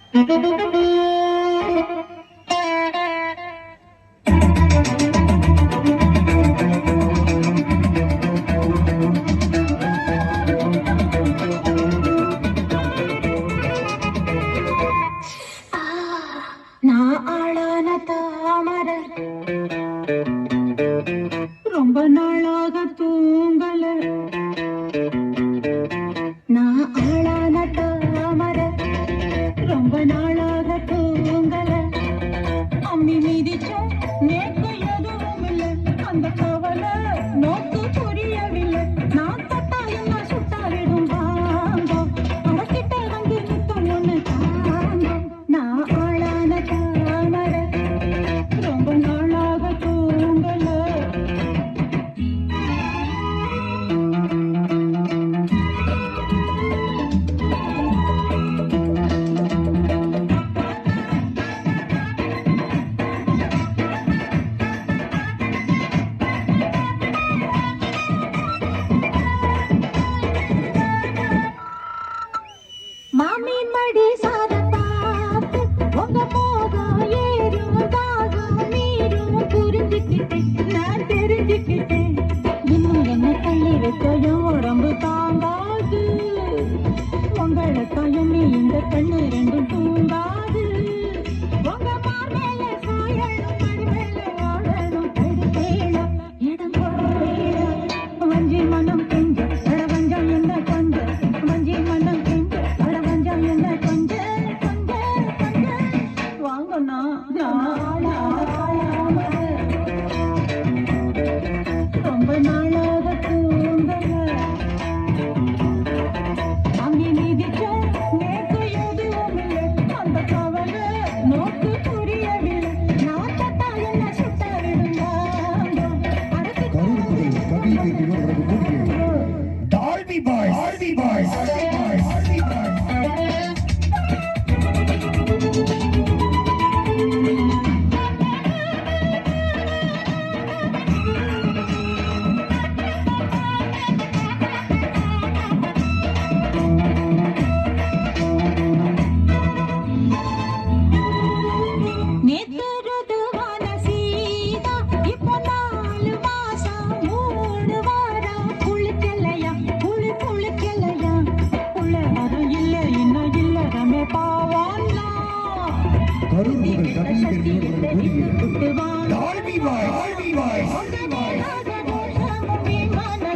நான் ஆளான தாமர ரொம்ப நாளாக தூங்கல. நான் ஆளான தாமர ரொம்ப நாளாக தூங்கல. அம்மி மீதிச்சும் நேக்கு எதுவும் இல்லை. அந்த கவலை நோக்கு புரியவில்லை. நான் தட்டா என்ன சுட்டாவிடும் வாங்கோ. அவகிட்ட வந்து நித்தம் ஒண்ணு தாங்கோ. நான் ஆளான தாமர ரொம்ப நாளாக தூங்கல. மாமி மடி சாதத்தாத்து உங்க போகம் ஏறும் தாகம் நீரும் புரிஞ்சுக்கிட்டேன். நான் தெரிஞ்சுக்கிட்டேன். இன்னும் என்ன தள்ளி வைக்கையும் உடம்பு தாங்காது. உங்களை தயமி இந்த கண்ணு ரெண்டும் தூங்காது. உங்க மாமேல சாயணும் மறுமேல ஆடணும் தடுப்பேணும் இடம் போடணும். வஞ்சி மனம் கெஞ்ச வஞ்சம் என்ன கொஞ்ச வஞ்சி மனம் கெஞ்ச வஞ்சம் என்ன கொஞ்ச கொஞ்ச கொஞ்ச வாங்கண்ணா. ரொம்ப நாளாக தூங்கல. அங்கே நீதிக்கும் நேக்கு எதுவும் இல்லை. அந்த கவலை நோக்கு புரியவில்லை. நான் தட்டா என்ன சுட்ட விடுங்க. Dolby boys Dolby boys Dolby boys நேத்துருதுவான சீதா இப்போ 4 மாசம் 3 வாரம் குளிக்கலையா குளிக்கலையா. உள்ள வரும் இல்லை இன்னும் இல்லை ரமே பாவான்னா. கரூர் முதல் கபில் விட்டு வா டால்பி பாய்ஸ் டால்பி பாய்ஸ் விமான